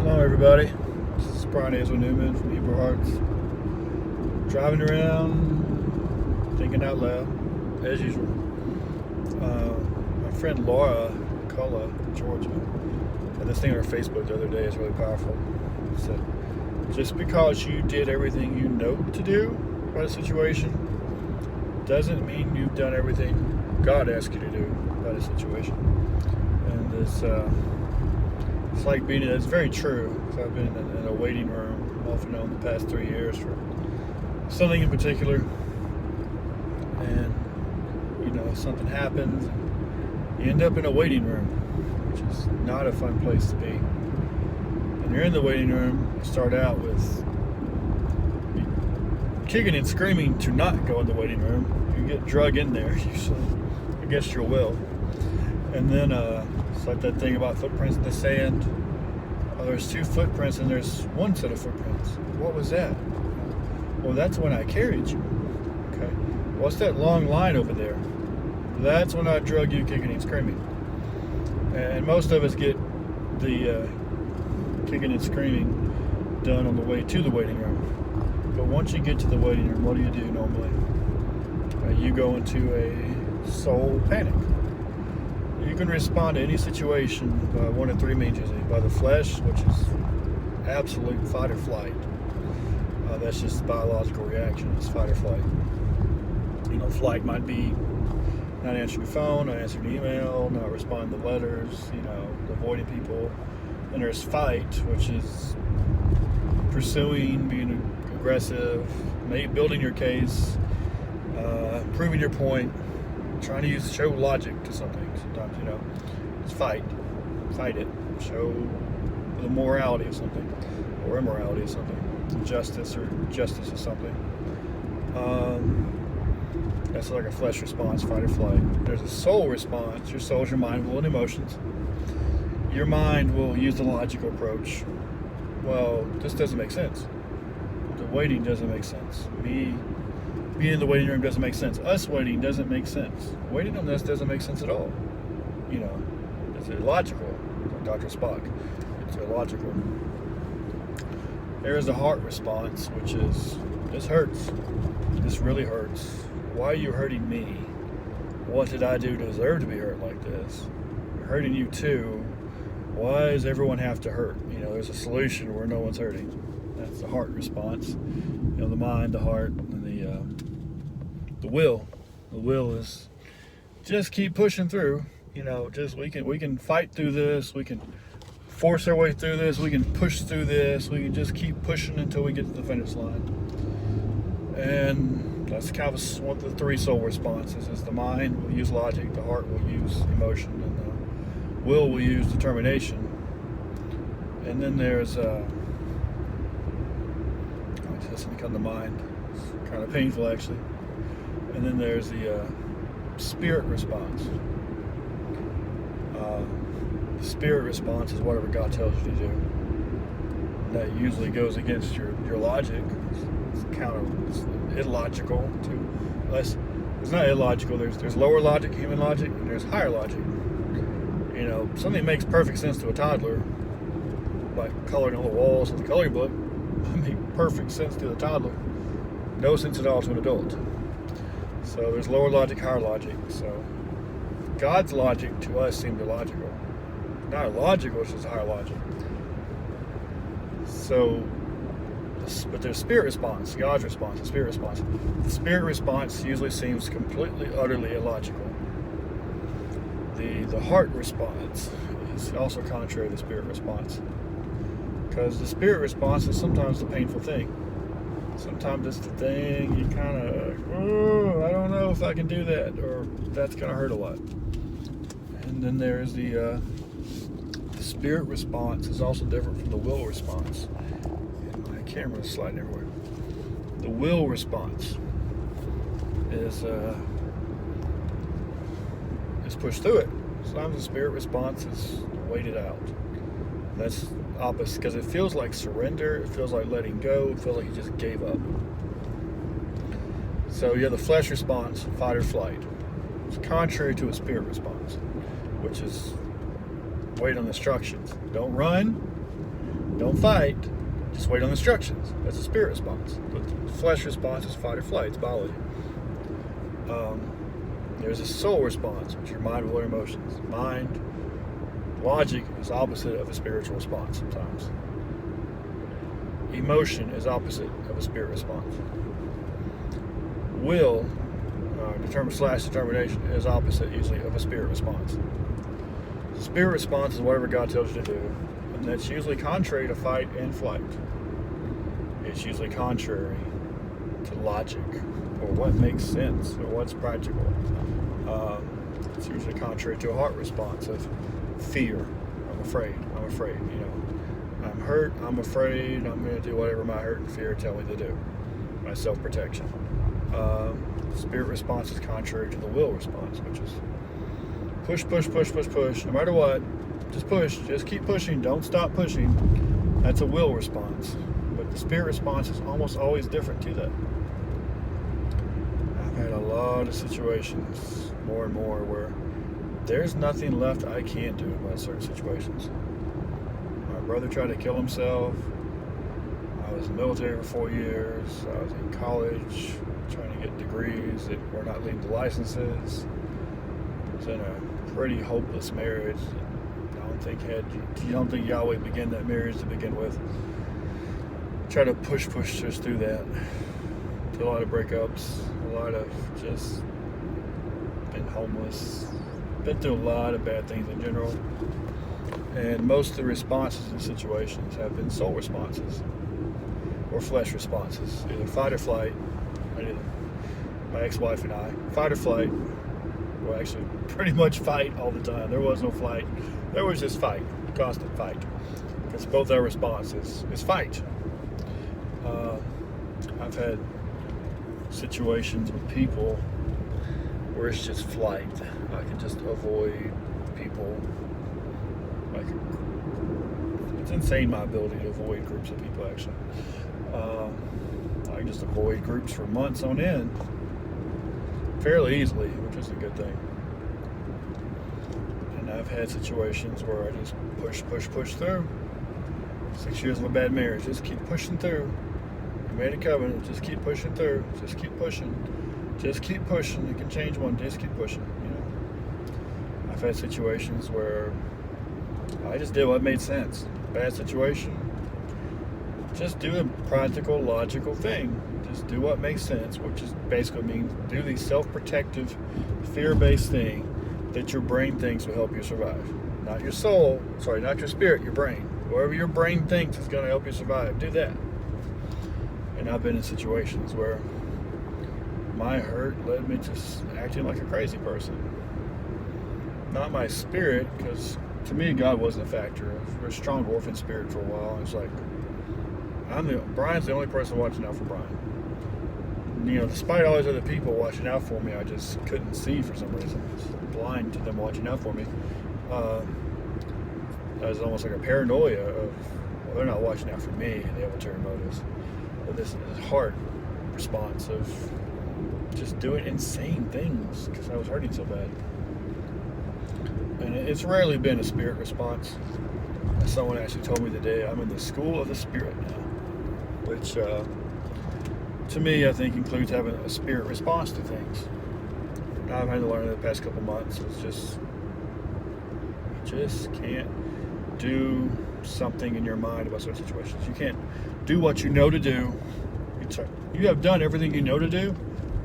Hello everybody, this is Brian Hazel Newman from Hebrew Hearts. Driving around, thinking out loud, as usual. My friend Laura Culla, Georgia, had this thing on her Facebook the other day. It's really powerful. It said, just because you did everything you know to do about a situation doesn't mean you've done everything God asked you to do about a situation. And it's like it's very true, because I've been in a waiting room off and on the past 3 years for something in particular, and something happens and you end up in a waiting room, which is not a fun place to be. And you're in the waiting room, you start out with kicking and screaming to not go in the waiting room. You get drug in there usually against your will, and then it's like that thing about footprints in the sand. Oh, there's 2 footprints and there's 1 set of footprints. What was that? Well, that's when I carried you. Okay. What's that long line over there? That's when I drug you kicking and screaming. And most of us get the kicking and screaming done on the way to the waiting room. But once you get to the waiting room, what do you do normally? You go into a soul panic. You can respond to any situation by 1 of 3 means usually. By the flesh, which is absolute fight or flight. That's just a biological reaction. It's fight or flight. Flight might be not answering your phone, not answering your email, not responding to letters, avoiding people. And there's fight, which is pursuing, being aggressive, building your case, proving your point, trying to show logic to something. Sometimes, it's fight it, show the morality of something, or immorality of something, justice of something. That's like a flesh response, fight or flight. There's a soul response. Your soul is your mind, will, and emotions. Your mind will use the logical approach. Well, this doesn't make sense. The waiting doesn't make sense. Me being in the waiting room doesn't make sense. Us waiting doesn't make sense. Waiting on this doesn't make sense at all. It's illogical. Like Dr. Spock. It's illogical. There is the heart response, which is, this hurts. This really hurts. Why are you hurting me? What did I do to deserve to be hurt like this? I'm hurting you too. Why does everyone have to hurt? There's a solution where no one's hurting. That's the heart response. The mind, the heart, and the will. The will is just keep pushing through. We can fight through this. We can force our way through this. We can push through this. We can just keep pushing until we get to the finish line. And that's kind of one of the 3 soul responses. Is the mind will use logic, the heart will use emotion, and the will use determination. And then there's this one come to mind. It's kind of painful actually. And then there's the spirit response. The spirit response is whatever God tells you to do. That usually goes against your logic. It's illogical to us. It's not illogical. There's lower logic, human logic, and there's higher logic. Something makes perfect sense to a toddler, like coloring on the walls of the coloring book, make perfect sense to the toddler. No sense at all to an adult. So there's lower logic, higher logic. So God's logic to us seems illogical. Not illogical, it's just higher logic. So, but there's spirit response, God's response, the spirit response. The spirit response usually seems completely, utterly illogical. The heart response is also contrary to the spirit response. Because the spirit response is sometimes the painful thing. Sometimes it's the thing you kind of, I don't know if I can do that, or that's going to hurt a lot. And then there's the spirit response is also different from the will response. And my camera's sliding everywhere. The will response is push through it. Sometimes the spirit response is wait it out. That's opposite, because it feels like surrender, it feels like letting go, it feels like you just gave up. So you have the flesh response, fight or flight. It's contrary to a spirit response, which is wait on instructions. Don't run, Don't fight. Just wait on instructions. That's a spirit response. The flesh response is fight or flight. It's biology. There's a soul response, which is your mind, will, or emotions. Mind, logic is opposite of a spiritual response sometimes. Emotion is opposite of a spirit response. Will, determination is opposite usually of a spirit response. The spirit response is whatever God tells you to do, and that's usually contrary to fight and flight. It's usually contrary to logic or what makes sense or what's practical. It's usually contrary to a heart response of fear. I'm afraid. I'm hurt. I'm afraid. I'm going to do whatever my hurt and fear tell me to do. My self-protection. Spirit response is contrary to the will response, which is push. No matter what, just push. Just keep pushing. Don't stop pushing. That's a will response. But the spirit response is almost always different to that. I've had a lot of situations, more and more, where there's nothing left I can't do about certain situations. My brother tried to kill himself. I was in the military for 4 years. I was in college trying to get degrees that were not leading to licenses. I was in a pretty hopeless marriage. You don't think Yahweh began that marriage to begin with. Try to push just through that. A lot of breakups, a lot of just been homeless, been through a lot of bad things in general. And most of the responses in situations have been soul responses or flesh responses, either fight or flight. My ex-wife and I, fight or flight. Well, actually, pretty much fight all the time. There was no flight. There was just fight, constant fight. Because both our responses is fight. I've had situations with people where it's just flight. I can just avoid people. It's insane my ability to avoid groups of people, actually. I can just avoid groups for months on end fairly easily, which is a good thing. And I've had situations where I just push through. 6 years of a bad marriage, just keep pushing through. You made a covenant, just keep pushing through. Just keep pushing. You can change one, just keep pushing. I've had situations where I just did what made sense. Bad situation, just do a practical, logical thing. Just do what makes sense, which is basically means do the self-protective, fear-based thing that your brain thinks will help you survive. Not your soul, not your spirit, your brain. Whatever your brain thinks is going to help you survive, do that. And I've been in situations where my hurt led me to acting like a crazy person. Not my spirit, because to me, God wasn't a factor. I was a strong orphan spirit for a while. It's like, Brian's the only person watching out for Brian. Despite all these other people watching out for me, I just couldn't see for some reason. I was blind to them watching out for me. That was almost like a paranoia of, well, they're not watching out for me. They have ulterior motives. But this heart response of just doing insane things because I was hurting so bad. And it's rarely been a spirit response. Someone actually told me today I'm in the school of the spirit now, which to me I think includes having a spirit response to things. I've had to learn in the past couple months. It's just you just can't do something in your mind about certain situations. You can't do what you know to do. You have done everything you know to do.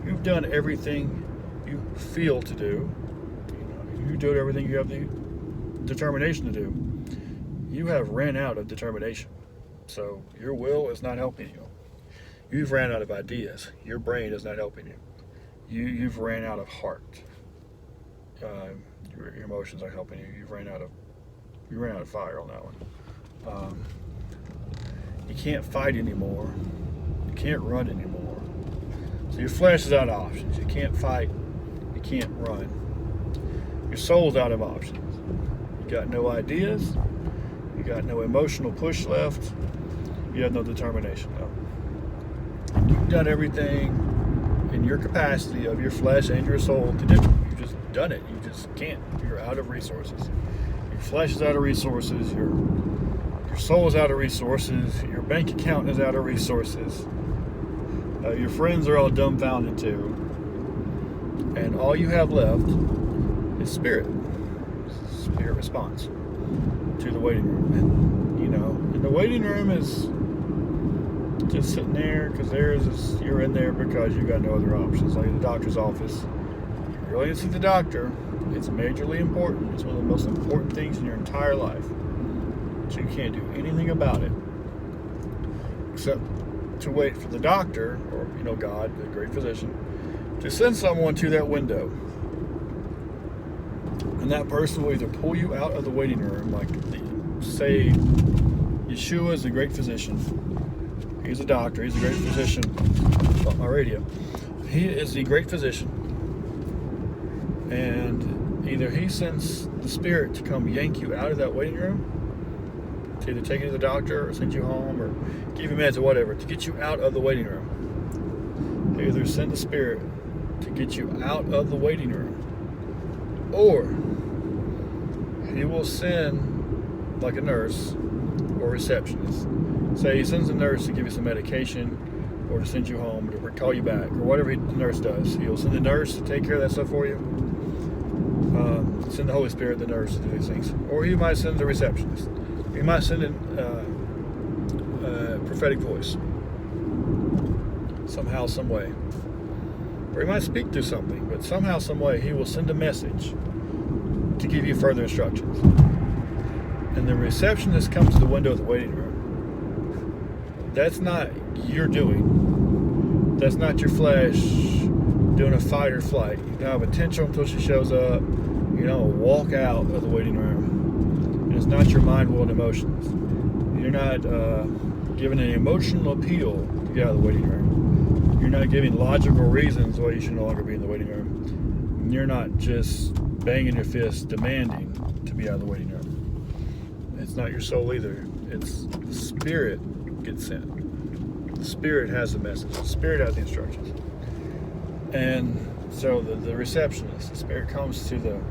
You've done everything you feel to do. You do everything you have the determination to do. You have ran out of determination. So your will is not helping you. You've ran out of ideas. Your brain is not helping you. You've ran out of heart. Your emotions aren't helping you. You ran out of fire on that one. You can't fight anymore. You can't run anymore. So your flesh is out of options. You can't fight. You can't run. Your soul's out of options. You got no ideas. You got no emotional push left. You have no determination left. You've done everything in your capacity of your flesh and your soul to do. You've just done it. You just can't. You're out of resources. Your flesh is out of resources. Your Your soul is out of resources. Your bank account is out of resources. Your friends are all dumbfounded too. And all you have left is spirit. Spirit response to the waiting room. And the waiting room is just sitting there because you're in there because you got no other options. Like in the doctor's office, you really need to see the doctor. It's majorly important. It's one of the most important things in your entire life. So you can't do anything about it except to wait for the doctor, or God, the great physician, to send someone to that window. And that person will either pull you out of the waiting room, like say Yeshua is the great physician. He's a doctor. He's a great physician. On my radio. He is the great physician. And either he sends the spirit to come yank you out of that waiting room, to either take you to the doctor or send you home or give you meds or whatever, to get you out of the waiting room. He either send the spirit to get you out of the waiting room, or he will send like a nurse or receptionist. Say he sends a nurse to give you some medication or to send you home or to call you back or whatever the nurse does. He'll send the nurse to take care of that stuff for you. Send the Holy Spirit, the nurse, to do these things. Or he might send the receptionist. He might send in a prophetic voice somehow, some way. Or he might speak through something, but somehow, some way, he will send a message to give you further instructions. And the receptionist comes to the window of the waiting room. That's not your doing. That's not your flesh doing a fight or flight. You don't have attention until she shows up. You don't walk out of the waiting room. And it's not your mind, will, and emotions. You're not giving an emotional appeal to get out of the waiting room. You're not giving logical reasons why you should no longer be in the waiting room. And you're not just banging your fist demanding to be out of the waiting room. It's not your soul either. It's the spirit gets sent. The spirit has the message. The spirit has the instructions. And so the receptionist, the spirit comes to the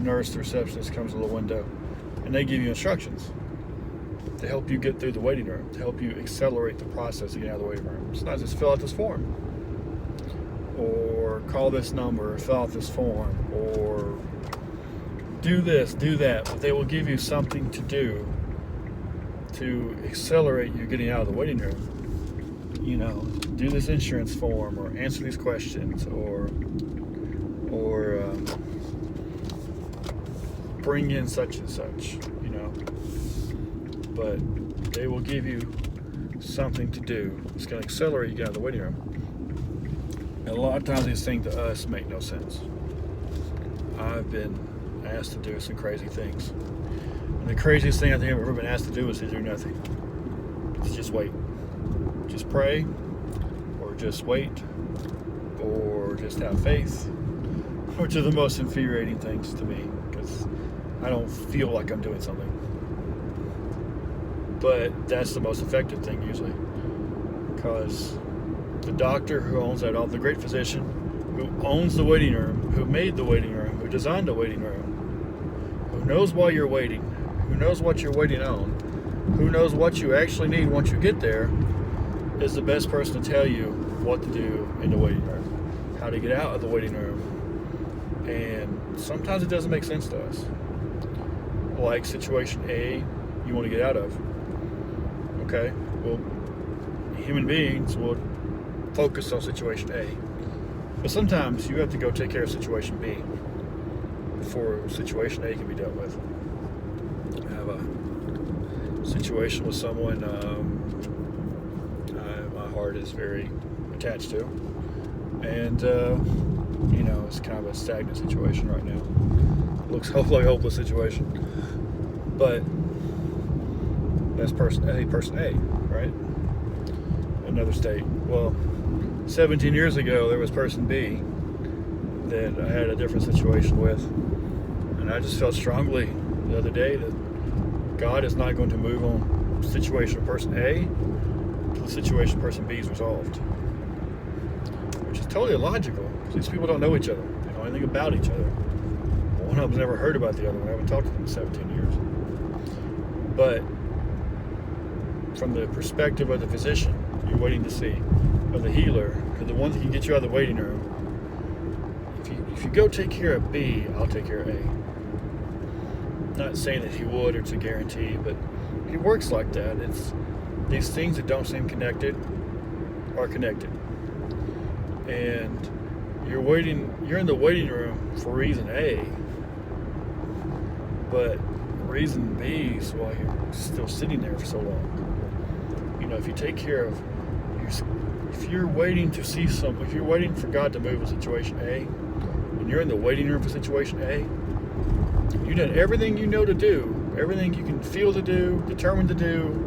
nurse, the receptionist comes to the window, and they give you instructions to help you get through the waiting room, to help you accelerate the process of getting out of the waiting room. It's not just fill out this form, or call this number, or fill out this form, or do this, do that, but they will give you something to do to accelerate you getting out of the waiting room. Do this insurance form, or answer these questions, or bring in such and such, But they will give you something to do. It's going to accelerate you get out of the waiting room. And a lot of times these things to us make no sense. I've been asked to do some crazy things. And the craziest thing I think I've ever been asked to do is to do nothing. It's just wait. Just pray, or just wait, or just have faith, which are the most infuriating things to me, because I don't feel like I'm doing something. But that's the most effective thing usually, because the doctor who owns that, the great physician who owns the waiting room, who made the waiting room, who designed the waiting room, who knows why you're waiting, who knows what you're waiting on, who knows what you actually need once you get there, is the best person to tell you what to do in the waiting room, how to get out of the waiting room. And sometimes it doesn't make sense to us. Like situation A, you want to get out of. Okay, well, human beings will focus on situation A. But sometimes you have to go take care of situation B before situation A can be dealt with. I have a situation with someone my heart is very attached to, and it's kind of a stagnant situation right now. Looks like a hopeless situation, but that's person A, right? Another state. Well, 17 years ago there was person B that I had a different situation with, and I just felt strongly the other day that God is not going to move on the situation of person A to the situation of person B is resolved, which is totally illogical, because these people don't know each other. They know anything about each other. One of them's never heard about the other one. I haven't talked to them in 17 years. But from the perspective of the physician you're waiting to see, or the healer, or the one that can get you out of the waiting room. If you go take care of B, I'll take care of A. Not saying that he would, or it's a guarantee, but he works like that. It's these things that don't seem connected are connected. And you're in the waiting room for reason A, but reason B is why you're still sitting there for so long. You know, if you take care of, if you're waiting to see something, if you're waiting for God to move in situation A, and you're in the waiting room for situation A, you've done everything you know to do, everything you can feel to do, determined to do.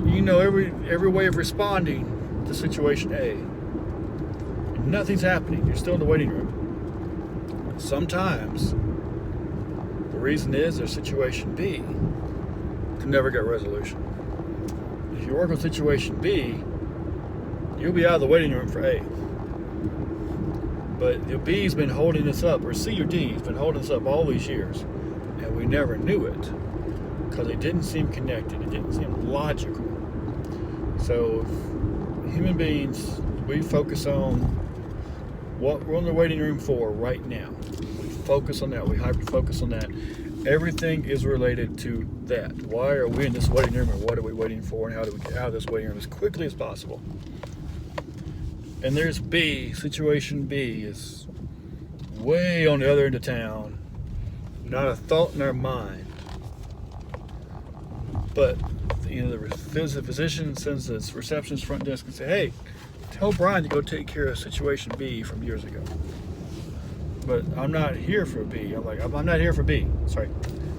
You know every way of responding to situation A. And nothing's happening. You're still in the waiting room. Sometimes the reason is there's situation B can never get resolution. If you work on situation B, you'll be out of the waiting room for A. But the B's been holding us up, or C or D's been holding us up all these years, and we never knew it because it didn't seem connected. It didn't seem logical. So, human beings, we focus on what we're in the waiting room for right now. We focus on that. We hyper-focus on that. Everything is related to that. Why are we in this waiting room, and what are we waiting for, and how do we get out of this waiting room as quickly as possible? And there's B. Situation B is way on the other end of town. Not a thought in our mind. But the physician sends this receptionist front desk and say, "Hey, tell Brian to go take care of situation B from years ago." But I'm not here for B. I'm not here for B. Sorry.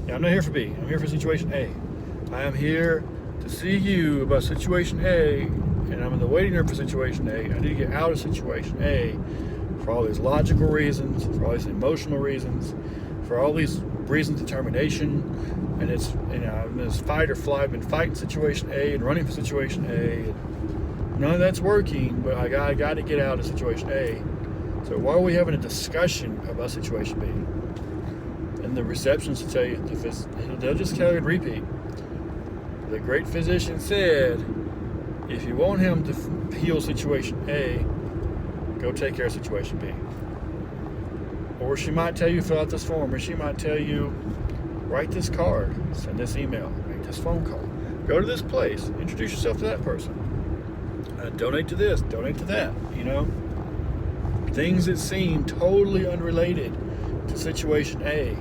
Yeah, I'm not here for B. I'm here for situation A. I am here to see you about situation A, and I'm in the waiting room for situation A. I need to get out of situation A for all these logical reasons, for all these emotional reasons, for all these reasons of determination. And it's, in this fight or flight, I've been fighting situation A and running for situation A. And none of that's working, but I got to get out of situation A. So why are we having a discussion about situation B? And the receptionist will tell you, they'll just tell you and repeat. The great physician said, if you want him to heal situation A, go take care of situation B. Or she might tell you, fill out this form, or she might tell you, write this card, send this email, make this phone call, go to this place, introduce yourself to that person, donate to this, donate to that, things that seem totally unrelated to situation A.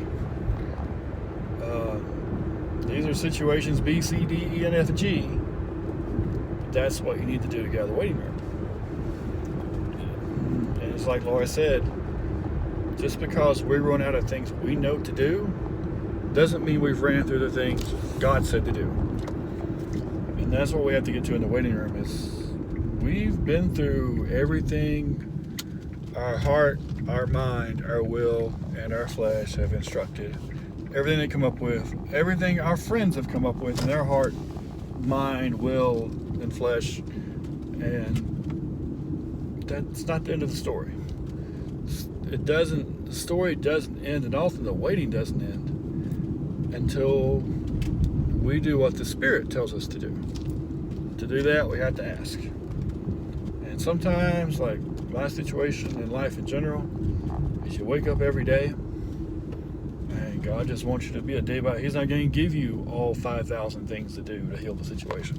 These are situations B, C, D, E, and F, and G. That's what you need to do to get out of the waiting room. And it's like Laura said, just because we run out of things we know to do doesn't mean we've ran through the things God said to do. And that's what we have to get to in the waiting room is we've been through everything our heart, our mind, our will, and our flesh have instructed. Everything they come up with, everything our friends have come up with in their heart, mind, will, and flesh. And that's not the end of the story. The story doesn't end, and often the waiting doesn't end until we do what the Spirit tells us to do. To do that, we have to ask. And sometimes, like my situation in life in general, is you wake up every day, and God just wants you to be a day by. He's not going to give you all 5,000 things to do to heal the situation.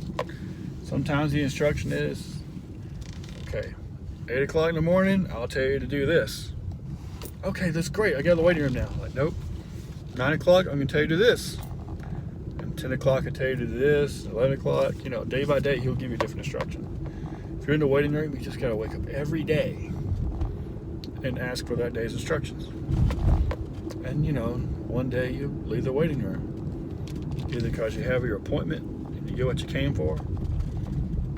Sometimes the instruction is, okay, 8 o'clock in the morning, I'll tell you to do this. Okay, that's great. I got the waiting room now. Like, nope. 9 o'clock, I'm going to tell you to do this. And 10 o'clock, I tell you to do this. 11 o'clock, day by day, he'll give you different instruction. If you're in the waiting room, you just got to wake up every day and ask for that day's instructions. And, one day you leave the waiting room. Either because you have your appointment and you get what you came for,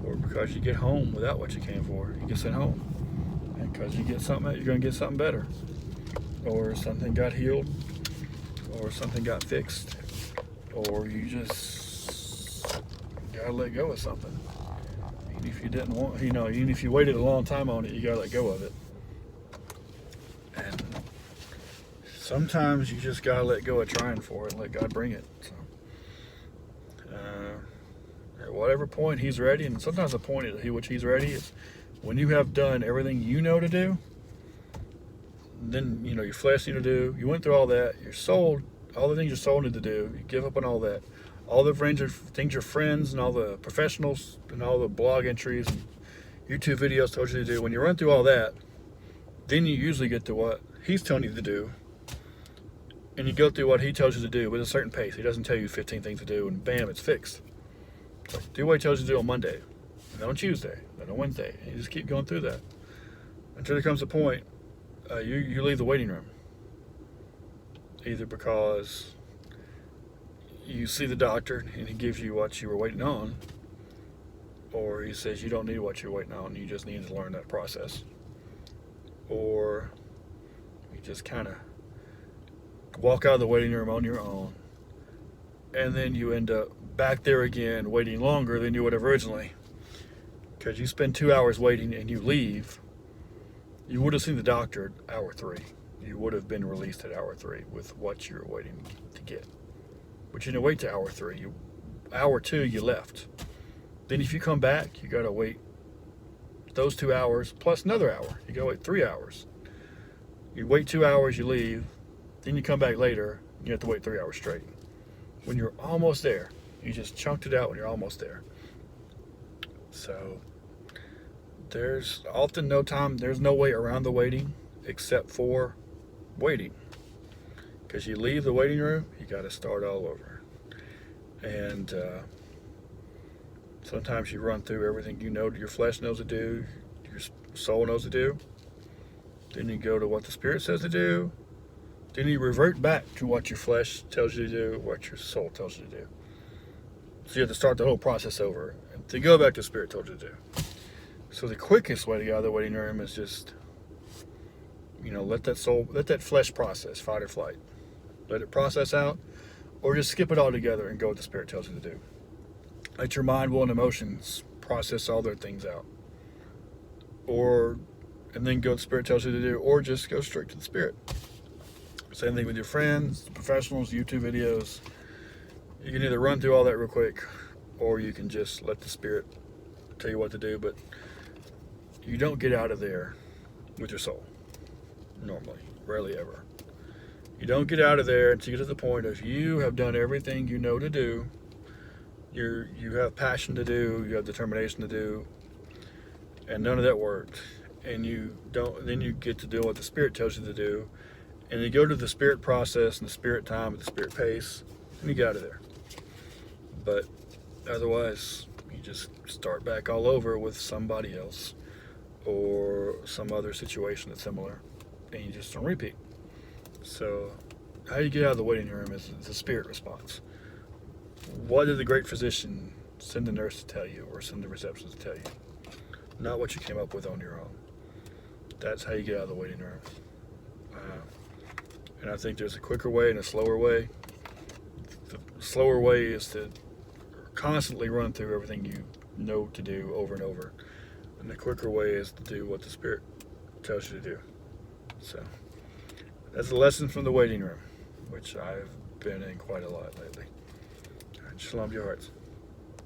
or because you get home without what you came for. You get sent home. And because you get something, you're going to get something better. Or something got healed, or something got fixed, or you just gotta let go of something. Even if you didn't want, even if you waited a long time on it, you gotta let go of it. And sometimes you just gotta let go of trying for it and let God bring it. So, at whatever point he's ready. And sometimes the point at which he's ready is when you have done everything you know to do. Then your flesh need to do. You went through all that. Your soul, all the things your soul need to do. You give up on all that. All the things your friends and all the professionals and all the blog entries and YouTube videos told you to do. When you run through all that, then you usually get to what he's telling you to do. And you go through what he tells you to do with a certain pace. He doesn't tell you 15 things to do and bam, it's fixed. It's like, do what he tells you to do on Monday, and then on Tuesday, then on Wednesday. And you just keep going through that until there comes a point you leave the waiting room. Either because you see the doctor and he gives you what you were waiting on, or he says you don't need what you're waiting on, you just need to learn that process. Or you just kind of walk out of the waiting room on your own, and then you end up back there again waiting longer than you would have originally, because you spend 2 hours waiting and you leave. You would have seen the doctor at hour 3. You would have been released at hour 3 with what you're waiting to get. But you didn't wait to hour 3. Hour 2, you left. Then if you come back, you got to wait those 2 hours plus another hour. You got to wait 3 hours. You wait 2 hours, you leave. Then you come back later, you have to wait 3 hours straight. When you're almost there, you just chunked it out when you're almost there. So there's often no time, there's no way around the waiting except for waiting. Because you leave the waiting room, you got to start all over. And sometimes you run through everything you know your flesh knows to do, your soul knows to do. Then you go to what the Spirit says to do. Then you revert back to what your flesh tells you to do, what your soul tells you to do. So you have to start the whole process over and to go back to the Spirit told you to do. So the quickest way to get out of the waiting room is just, let that flesh process, fight or flight. Let it process out, or just skip it all together and go what the Spirit tells you to do. Let your mind, will, and emotions process all their things out. And then go what the Spirit tells you to do, or just go straight to the Spirit. Same thing with your friends, professionals, YouTube videos. You can either run through all that real quick, or you can just let the Spirit tell you what to do, but you don't get out of there with your soul. Normally. Rarely ever. You don't get out of there until you get to the point of you have done everything you know to do. You have passion to do, you have determination to do, and none of that worked. And then you get to do what the Spirit tells you to do. And you go to the Spirit process and the Spirit time at the Spirit pace, and you get out of there. But otherwise, you just start back all over with somebody else or some other situation that's similar, and you just don't repeat. So how you get out of the waiting room is the Spirit response. What did the great physician send the nurse to tell you, or send the receptionist to tell you? Not what you came up with on your own. That's how you get out of the waiting room. And I think there's a quicker way and a slower way. The slower way is to constantly run through everything you know to do over and over. And the quicker way is to do what the Spirit tells you to do. So that's a lesson from the waiting room, which I've been in quite a lot lately. Shalom to your hearts.